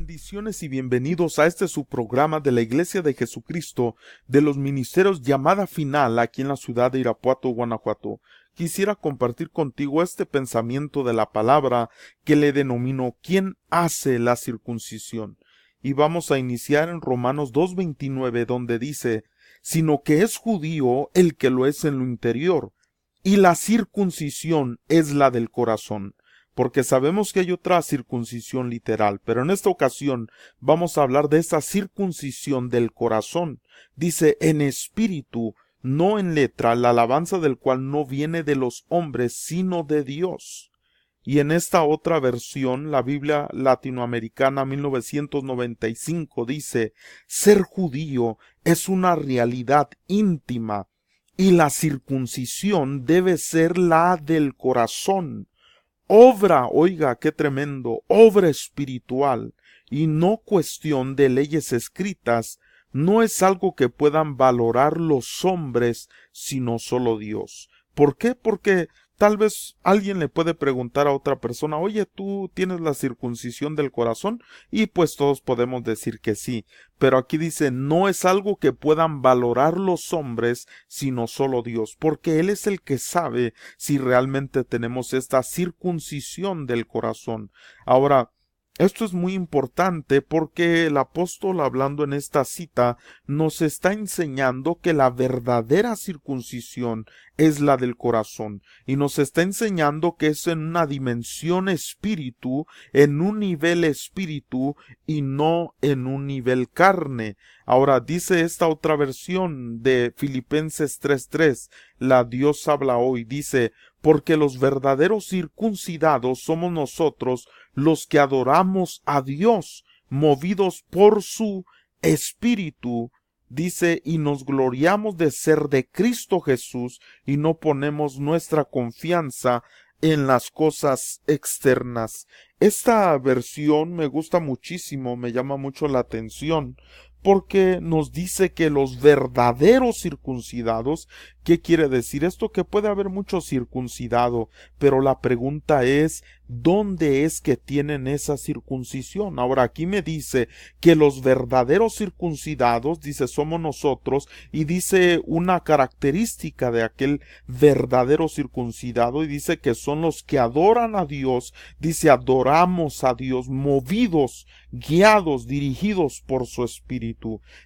Bendiciones y bienvenidos a este su programa de la Iglesia de Jesucristo de los Ministerios Llamada Final aquí en la ciudad de Irapuato, Guanajuato. Quisiera compartir contigo este pensamiento de la palabra que le denomino ¿quién hace la circuncisión? Y vamos a iniciar en Romanos 2:29, donde dice: sino que es judío el que lo es en lo interior, y la circuncisión es la del corazón. Porque sabemos que hay otra circuncisión literal, pero en esta ocasión vamos a hablar de esa circuncisión del corazón. Dice en espíritu, no en letra, la alabanza del cual no viene de los hombres, sino de Dios. Y en esta otra versión, la Biblia Latinoamericana 1995 dice: ser judío es una realidad íntima y la circuncisión debe ser la del corazón. Obra, oiga, qué tremendo, obra espiritual y no cuestión de leyes escritas. No es algo que puedan valorar los hombres, sino solo Dios. ¿Por qué? Porque tal vez alguien le puede preguntar a otra persona: oye, ¿tú tienes la circuncisión del corazón? Y pues todos podemos decir que sí. Pero aquí dice, no es algo que puedan valorar los hombres, sino solo Dios, porque Él es el que sabe si realmente tenemos esta circuncisión del corazón. Ahora, esto es muy importante porque el apóstol, hablando en esta cita, nos está enseñando que la verdadera circuncisión es la del corazón, y nos está enseñando que es en una dimensión espíritu, en un nivel espíritu y no en un nivel carne. Ahora dice esta otra versión de Filipenses 3:3, la Dios habla hoy, dice: porque los verdaderos circuncidados somos nosotros los que adoramos a Dios, movidos por su espíritu. Dice, y nos gloriamos de ser de Cristo Jesús y no ponemos nuestra confianza en las cosas externas. Esta versión me gusta muchísimo, me llama mucho la atención, porque nos dice que los verdaderos circuncidados, ¿qué quiere decir esto? Que puede haber mucho circuncidado, pero la pregunta es, ¿dónde es que tienen esa circuncisión? Ahora aquí me dice que los verdaderos circuncidados, dice, somos nosotros, y dice una característica de aquel verdadero circuncidado, y dice que son los que adoran a Dios, dice, adoramos a Dios, movidos, guiados, dirigidos por su espíritu.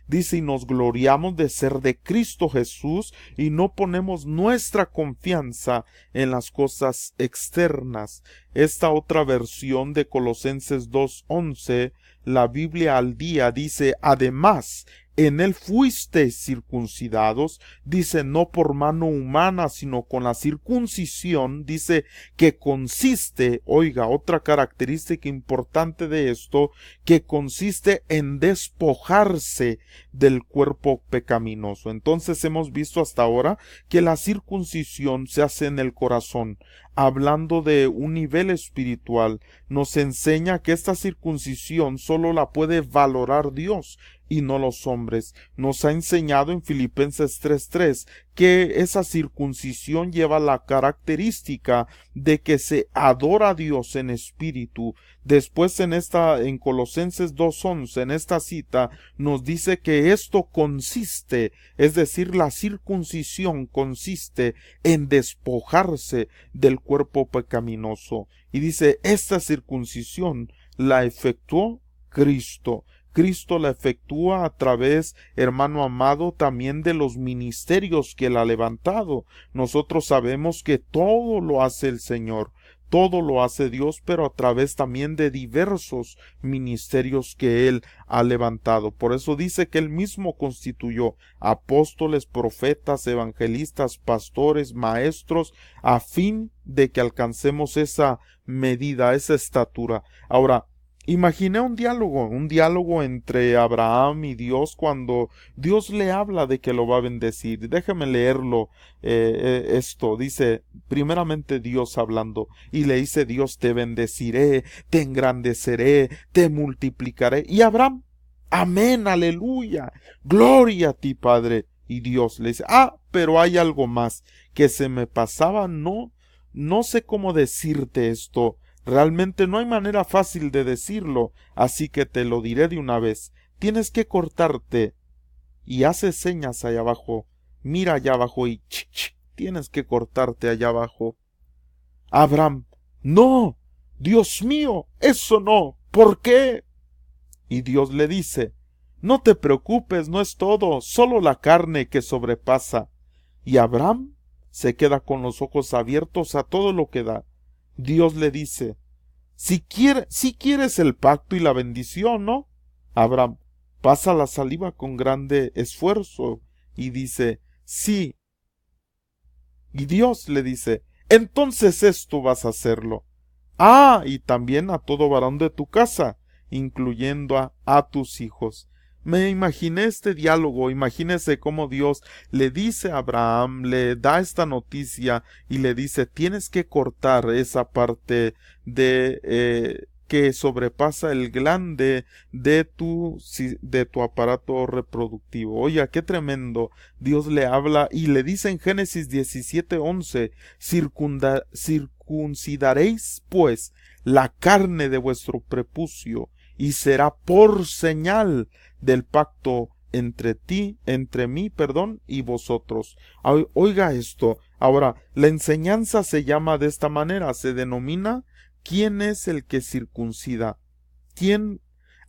Dice, y nos gloriamos de ser de Cristo Jesús y no ponemos nuestra confianza en las cosas externas. Esta otra versión de Colosenses 2:11, la Biblia al día, dice, además, en él fuisteis circuncidados, dice, no por mano humana, sino con la circuncisión, dice, que consiste, oiga, otra característica importante de esto, que consiste en despojarse del cuerpo pecaminoso. Entonces hemos visto hasta ahora que la circuncisión se hace en el corazón. Hablando de un nivel espiritual, nos enseña que esta circuncisión solo la puede valorar Dios y no los hombres. Nos ha enseñado en Filipenses 3:3 que esa circuncisión lleva la característica de que se adora a Dios en espíritu. Después en Colosenses 2:11, en esta cita, nos dice que esto consiste, es decir, la circuncisión consiste en despojarse del cuerpo pecaminoso. Y dice, esta circuncisión la efectuó Cristo. Cristo la efectúa a través, hermano amado, también de los ministerios que Él ha levantado. Nosotros sabemos que todo lo hace el Señor, todo lo hace Dios, pero a través también de diversos ministerios que Él ha levantado. Por eso dice que Él mismo constituyó apóstoles, profetas, evangelistas, pastores, maestros, a fin de que alcancemos esa medida, esa estatura. Ahora, imaginé un diálogo entre Abraham y Dios cuando Dios le habla de que lo va a bendecir. Déjame leerlo, esto dice, primeramente Dios hablando, y le dice Dios: te bendeciré, te engrandeceré, te multiplicaré. Y Abraham, amén, aleluya, gloria a ti, Padre. Y Dios le dice: pero hay algo más que se me pasaba, no sé cómo decirte esto Realmente no hay manera fácil de decirlo, así que te lo diré de una vez. Tienes que cortarte. Y hace señas allá abajo. Mira allá abajo y tienes que cortarte allá abajo. Abraham, no, Dios mío, eso no, ¿por qué? Y Dios le dice, no te preocupes, no es todo, solo la carne que sobrepasa. Y Abraham se queda con los ojos abiertos a todo lo que da. Dios le dice, si quieres el pacto y la bendición, ¿no? Abraham pasa la saliva con grande esfuerzo y dice, sí. Y Dios le dice, entonces esto vas a hacerlo. Ah, y también a todo varón de tu casa, incluyendo a tus hijos. Me imaginé este diálogo, imagínese cómo Dios le dice a Abraham, le da esta noticia y le dice, tienes que cortar esa parte de que sobrepasa el glande de tu aparato reproductivo. Oiga, qué tremendo. Dios le habla y le dice en Génesis 17:11, circuncidaréis pues la carne de vuestro prepucio y será por señal del pacto entre mí, y vosotros. Oiga esto. Ahora, la enseñanza se llama de esta manera, se denomina ¿quién es el que circuncida? ¿Quién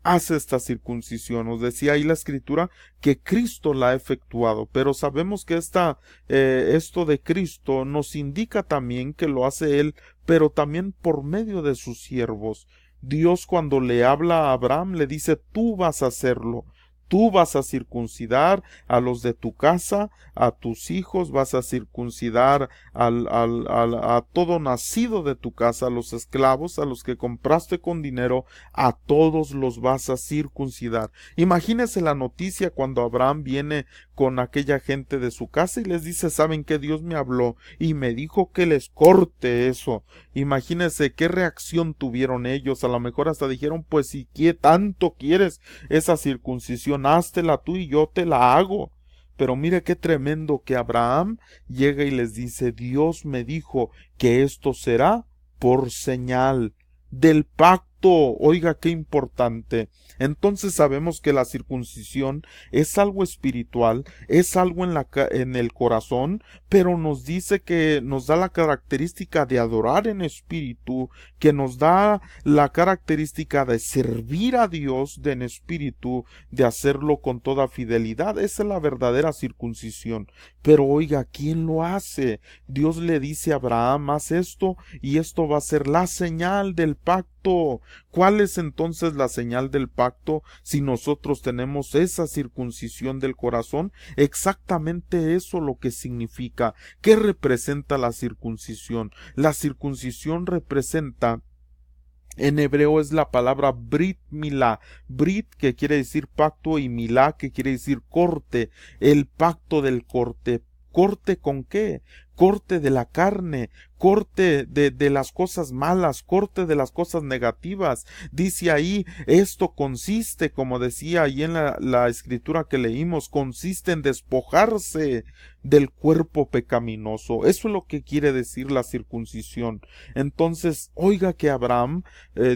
hace esta circuncisión? Nos decía ahí la escritura que Cristo la ha efectuado, pero sabemos que esto de Cristo nos indica también que lo hace Él, pero también por medio de sus siervos. Dios cuando le habla a Abraham le dice, tú vas a hacerlo. Tú vas a circuncidar a los de tu casa, a tus hijos, vas a circuncidar a todo nacido de tu casa, a los esclavos, a los que compraste con dinero, a todos los vas a circuncidar. Imagínese la noticia cuando Abraham viene con aquella gente de su casa y les dice, ¿saben qué? Dios me habló y me dijo que les corte eso. Imagínese qué reacción tuvieron ellos, a lo mejor hasta dijeron, pues si tanto quieres esa circuncisión, háztela tú y yo te la hago. Pero mire qué tremendo que Abraham llega y les dice, Dios me dijo que esto será por señal del pacto. Oiga, qué importante. Entonces sabemos que la circuncisión es algo espiritual, es algo en el corazón, pero nos dice que nos da la característica de adorar en espíritu, que nos da la característica de servir a Dios en espíritu, de hacerlo con toda fidelidad. Esa es la verdadera circuncisión. Pero oiga, ¿quién lo hace? Dios le dice a Abraham, haz esto y esto va a ser la señal del pacto. ¿Cuál es entonces la señal del pacto si nosotros tenemos esa circuncisión del corazón? Exactamente eso lo que significa. ¿Qué representa la circuncisión? La circuncisión representa, en hebreo es la palabra Brit Milá, Brit que quiere decir pacto y Milá que quiere decir corte, el pacto del corte. ¿Corte con qué? Corte de la carne, corte de las cosas malas, corte de las cosas negativas. Dice ahí, esto consiste, como decía ahí en la escritura que leímos, consiste en despojarse del cuerpo pecaminoso. Eso es lo que quiere decir la circuncisión. Entonces, oiga que Abraham,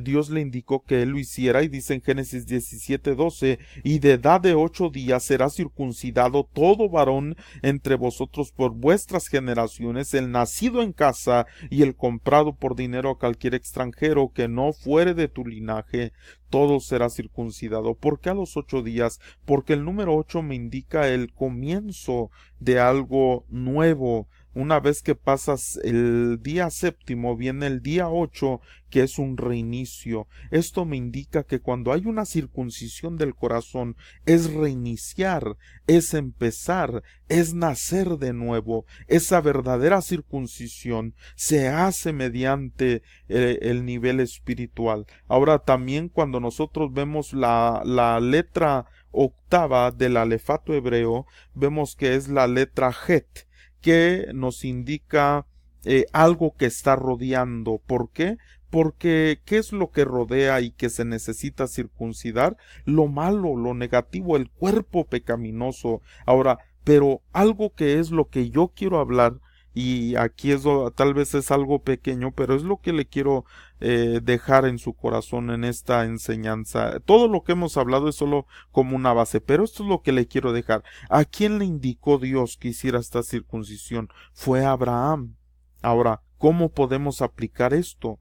Dios le indicó que él lo hiciera y dice en Génesis 17:12, y de edad de 8 días será circuncidado todo varón entre vosotros por vuestras generaciones, el nacido en casa y el comprado por dinero a cualquier extranjero que no fuere de tu linaje, todo será circuncidado. ¿Por qué a los 8 días? Porque el número 8 me indica el comienzo de algo nuevo. Una vez que pasas el día 7, viene el día 8, que es un reinicio. Esto me indica que cuando hay una circuncisión del corazón, es reiniciar, es empezar, es nacer de nuevo. Esa verdadera circuncisión se hace mediante el nivel espiritual. Ahora también cuando nosotros vemos la letra octava del alefato hebreo, vemos que es la letra Het, que nos indica algo que está rodeando. ¿Por qué? Porque ¿qué es lo que rodea y que se necesita circuncidar? Lo malo, lo negativo, el cuerpo pecaminoso. Ahora, pero algo que es lo que yo quiero hablar Y aquí tal vez es algo pequeño, pero es lo que le quiero dejar en su corazón en esta enseñanza. Todo lo que hemos hablado es solo como una base, pero esto es lo que le quiero dejar. ¿A quién le indicó Dios que hiciera esta circuncisión? Fue a Abraham. Ahora, ¿cómo podemos aplicar esto?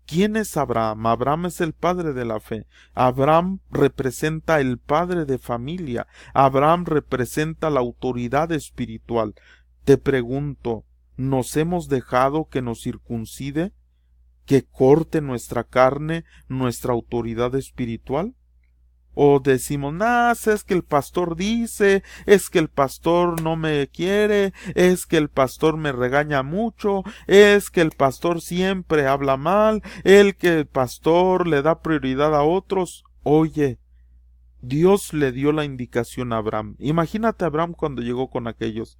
¿Quién es Abraham? Abraham es el padre de la fe. Abraham representa el padre de familia. Abraham representa la autoridad espiritual. Te pregunto, ¿nos hemos dejado que nos circuncide? ¿Que corte nuestra carne, nuestra autoridad espiritual? ¿O decimos, nah, es que el pastor dice, es que el pastor no me quiere, es que el pastor me regaña mucho, es que el pastor siempre habla mal, el pastor le da prioridad a otros? Oye, Dios le dio la indicación a Abraham. Imagínate a Abraham cuando llegó con aquellos.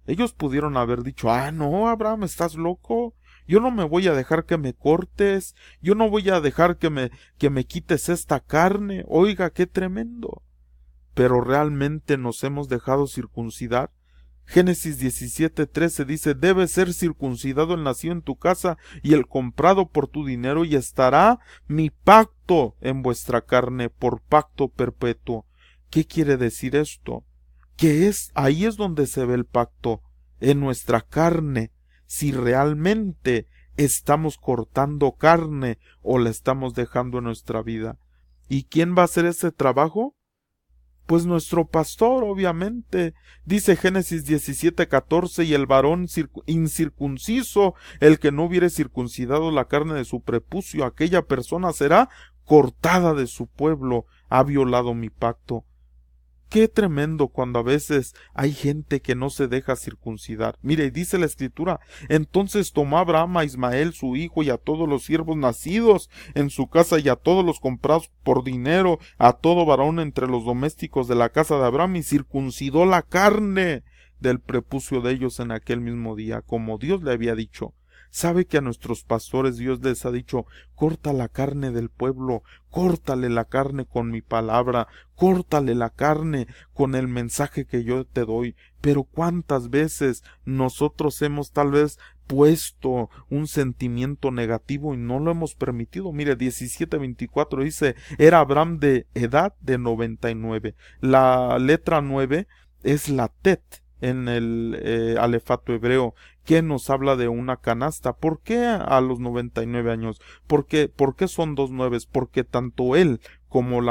Ellos pudieron haber dicho, no, Abraham, ¿estás loco? Yo no me voy a dejar que me cortes, yo no voy a dejar que me quites esta carne. Oiga, qué tremendo. Pero realmente nos hemos dejado circuncidar. Génesis 17:13 dice, debe ser circuncidado el nacido en tu casa y el comprado por tu dinero, y estará mi pacto en vuestra carne por pacto perpetuo. ¿Qué quiere decir esto? Ahí es donde se ve el pacto, en nuestra carne, si realmente estamos cortando carne o la estamos dejando en nuestra vida. ¿Y quién va a hacer ese trabajo? Pues nuestro pastor, obviamente. Dice Génesis 17:14, y el varón incircunciso, el que no hubiere circuncidado la carne de su prepucio, aquella persona será cortada de su pueblo, ha violado mi pacto. Qué tremendo cuando a veces hay gente que no se deja circuncidar. Mire, dice la escritura, entonces tomó Abraham a Ismael su hijo y a todos los siervos nacidos en su casa y a todos los comprados por dinero, a todo varón entre los domésticos de la casa de Abraham, y circuncidó la carne del prepucio de ellos en aquel mismo día, como Dios le había dicho. ¿Sabe que a nuestros pastores Dios les ha dicho, corta la carne del pueblo, córtale la carne con mi palabra, córtale la carne con el mensaje que yo te doy? Pero ¿cuántas veces nosotros hemos tal vez puesto un sentimiento negativo y no lo hemos permitido? Mire, 17:24 dice, era Abraham de edad de 99. La letra 9 es la tet en el alefato hebreo, que nos habla de una canasta. ¿Por qué a los 99 años? ¿Por qué son dos nueves? Porque tanto él como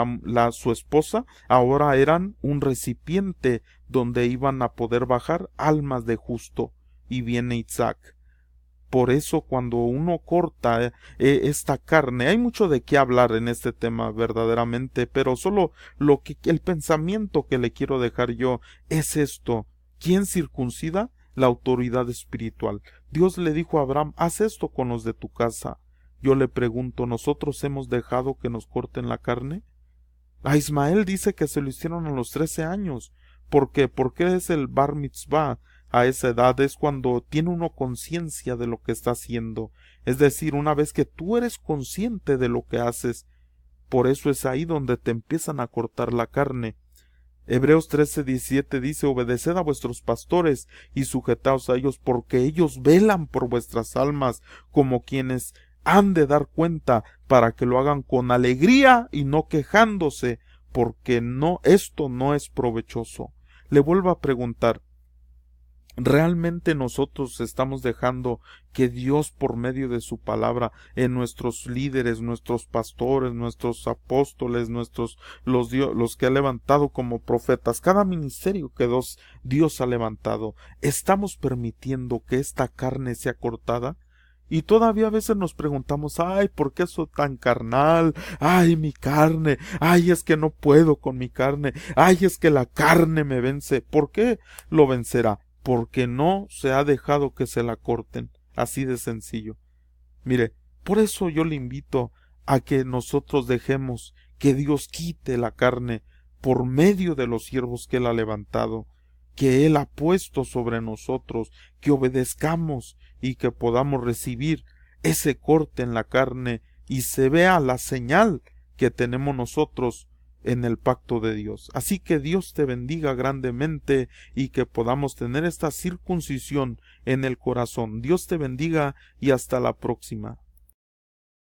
su esposa ahora eran un recipiente donde iban a poder bajar almas de justo. Y viene Isaac. Por eso cuando uno corta esta carne, hay mucho de qué hablar en este tema verdaderamente, pero solo el pensamiento que le quiero dejar yo es esto. ¿Quién circuncida? La autoridad espiritual. Dios le dijo a Abraham, haz esto con los de tu casa. Yo le pregunto, ¿nosotros hemos dejado que nos corten la carne? A Ismael dice que se lo hicieron a los 13 años. ¿Por qué? Porque es el bar mitzvah. A esa edad es cuando tiene uno conciencia de lo que está haciendo. Es decir, una vez que tú eres consciente de lo que haces, por eso es ahí donde te empiezan a cortar la carne. Hebreos 13:17 dice, obedeced a vuestros pastores y sujetaos a ellos, porque ellos velan por vuestras almas, como quienes han de dar cuenta, para que lo hagan con alegría y no quejándose, porque esto no es provechoso. Le vuelvo a preguntar, ¿realmente nosotros estamos dejando que Dios, por medio de su palabra, en nuestros líderes, nuestros pastores, nuestros apóstoles, los que ha levantado como profetas, cada ministerio que Dios ha levantado, estamos permitiendo que esta carne sea cortada? Y todavía a veces nos preguntamos, ay, ¿por qué soy tan carnal? Ay, mi carne, ay, es que no puedo con mi carne, ay, es que la carne me vence. ¿Por qué lo vencerá? Porque no se ha dejado que se la corten, así de sencillo. Mire, por eso yo le invito a que nosotros dejemos que Dios quite la carne por medio de los siervos que Él ha levantado, que Él ha puesto sobre nosotros, que obedezcamos y que podamos recibir ese corte en la carne y se vea la señal que tenemos nosotros en el pacto de Dios. Así que Dios te bendiga grandemente y que podamos tener esta circuncisión en el corazón. Dios te bendiga y hasta la próxima.